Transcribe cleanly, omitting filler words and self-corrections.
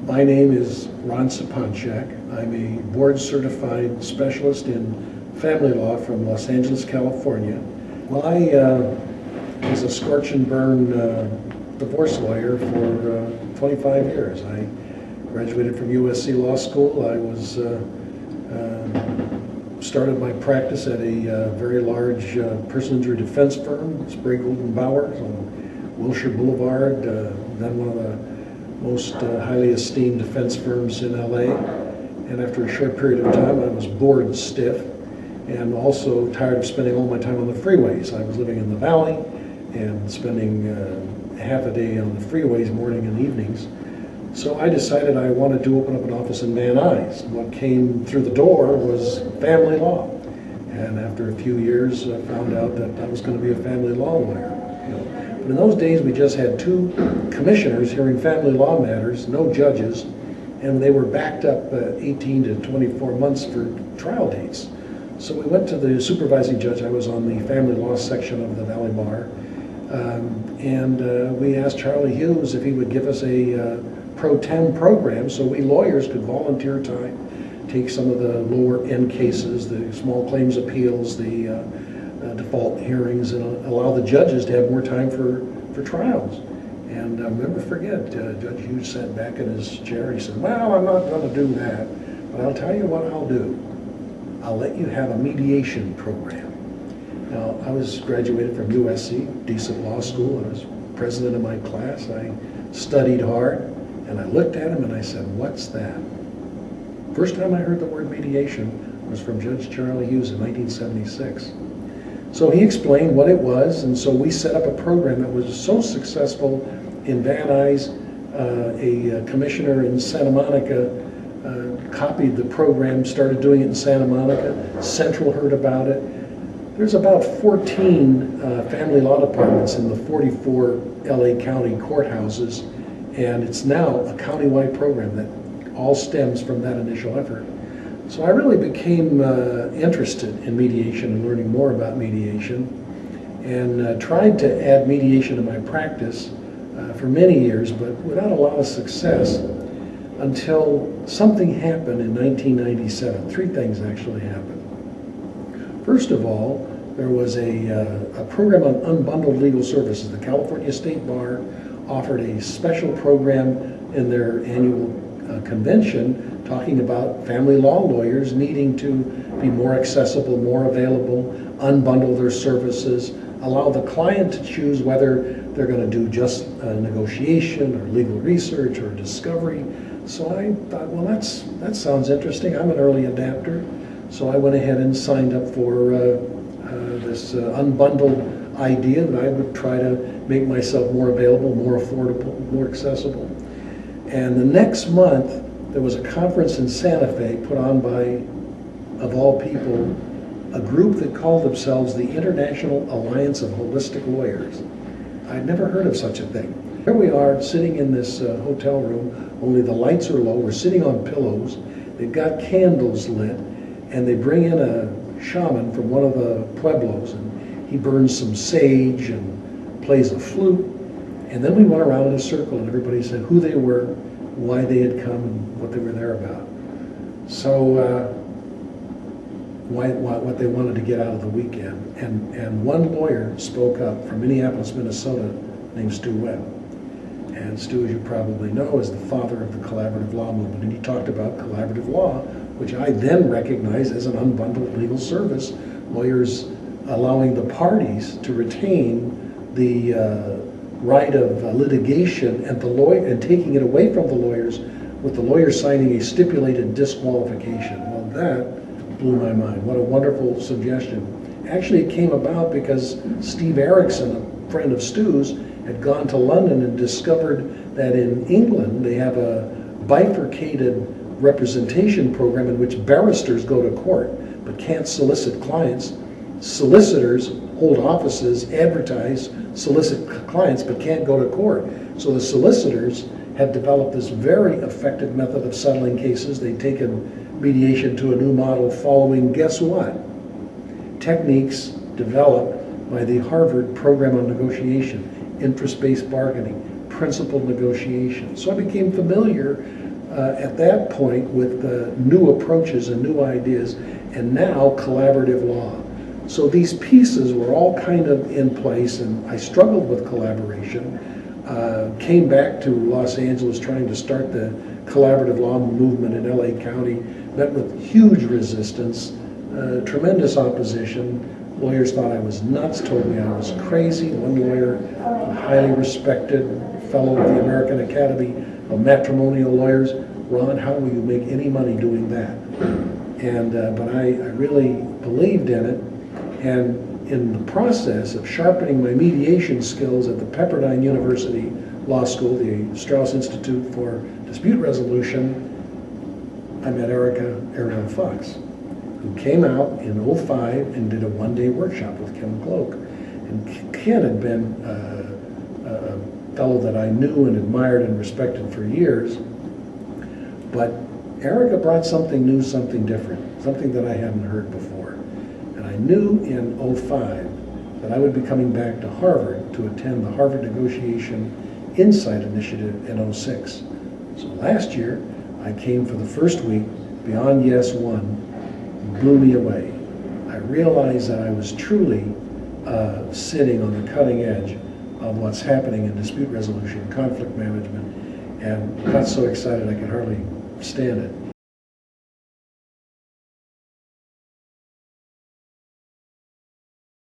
My name is Ron Supancic. I'm a board-certified specialist in family law from Los Angeles, California. Well, I was a scorch and burn divorce lawyer for 25 years. I graduated from USC Law School. I was started my practice at a very large personal injury defense firm, Sprague Gould & Bowers on Wilshire Boulevard, then one of the most highly esteemed defense firms in LA. And after a short period of time, I was bored stiff and also tired of spending all my time on the freeways. I was living in the valley and spending half a day on the freeways morning and evenings. So I decided I wanted to open up an office in Van Nuys. What came through the door was family law. And after a few years, I found out that I was going to be a family law lawyer. But in those days, we just had 2 commissioners hearing family law matters, no judges, and they were backed up 18 to 24 months for trial dates. So we went to the supervising judge. I was on the family law section of the Valley Bar, and we asked Charlie Hughes if he would give us a pro tem program so we lawyers could volunteer time, take some of the lower end cases, the small claims appeals, the default hearings, and allow the judges to have more time for trials. And I'll never forget, Judge Hughes sat back in his chair. He said, "Well, I'm not going to do that, but I'll tell you what I'll do. I'll let you have a mediation program." Now, I was graduated from USC, decent law school. I was president of my class. I studied hard, and I looked at him and I said, "What's that?" First time I heard the word mediation was from Judge Charlie Hughes in 1976. So he explained what it was, and so we set up a program that was so successful in Van Nuys. A commissioner in Santa Monica copied the program, started doing it in Santa Monica. Central heard about it. There's about 14 family law departments in the 44 LA County courthouses, and it's now a countywide program that all stems from that initial effort. So I really became interested in mediation and learning more about mediation, and tried to add mediation to my practice for many years, but without a lot of success, until something happened in 1997. 3 things actually happened. First of all, there was a program on unbundled legal services. The California State Bar offered a special program in their annual convention talking about family law lawyers needing to be more accessible, more available, unbundle their services, allow the client to choose whether they're going to do just negotiation or legal research or discovery. So I thought, well, that sounds interesting. I'm an early adapter. So I went ahead and signed up for this unbundled idea that I would try to make myself more available, more affordable, more accessible. And the next month, there was a conference in Santa Fe put on by, of all people, a group that called themselves the International Alliance of Holistic Lawyers. I'd never heard of such a thing. Here we are sitting in this hotel room, only the lights are low, we're sitting on pillows, they've got candles lit, and they bring in a shaman from one of the pueblos, and he burns some sage and plays a flute. And then we went around in a circle and everybody said who they were, why they had come, and what they were there about. So what they wanted to get out of the weekend. And one lawyer spoke up from Minneapolis, Minnesota, named Stu Webb. And Stu, as you probably know, is the father of the collaborative law movement. And he talked about collaborative law, which I then recognized as an unbundled legal service. Lawyers allowing the parties to retain the right of litigation and taking it away from the lawyers, with the lawyers signing a stipulated disqualification. Well, that blew my mind. What a wonderful suggestion. Actually, it came about because Steve Erickson, a friend of Stu's, had gone to London and discovered that in England they have a bifurcated representation program in which barristers go to court but can't solicit clients. Solicitors hold offices, advertise, solicit clients, but can't go to court. So the solicitors had developed this very effective method of settling cases. They'd taken mediation to a new model following, guess what? Techniques developed by the Harvard Program on Negotiation, interest-based bargaining, principled negotiation. So I became familiar at that point with new approaches and new ideas, and now collaborative law. So these pieces were all kind of in place, and I struggled with collaboration. Came back to Los Angeles trying to start the collaborative law movement in LA County, met with huge resistance, tremendous opposition. Lawyers thought I was nuts, told me I was crazy. One lawyer, a highly respected fellow of the American Academy of Matrimonial Lawyers, Ron, how will you make any money doing that? And but I really believed in it, and in the process of sharpening my mediation skills at the Pepperdine University Law School, the Strauss Institute for Dispute Resolution, I met Erica Ariel Fox, who came out in '05 and did a one-day workshop with Ken Gloak. And Ken had been a fellow that I knew and admired and respected for years, but Erica brought something new, something different, something that I hadn't heard before. And I knew in '05 that I would be coming back to Harvard to attend the Harvard Negotiation Insight Initiative in '06. So last year, I came for the first week. Beyond Yes One blew me away. I realized that I was truly sitting on the cutting edge of what's happening in dispute resolution, conflict management, and got so excited I could hardly stand it.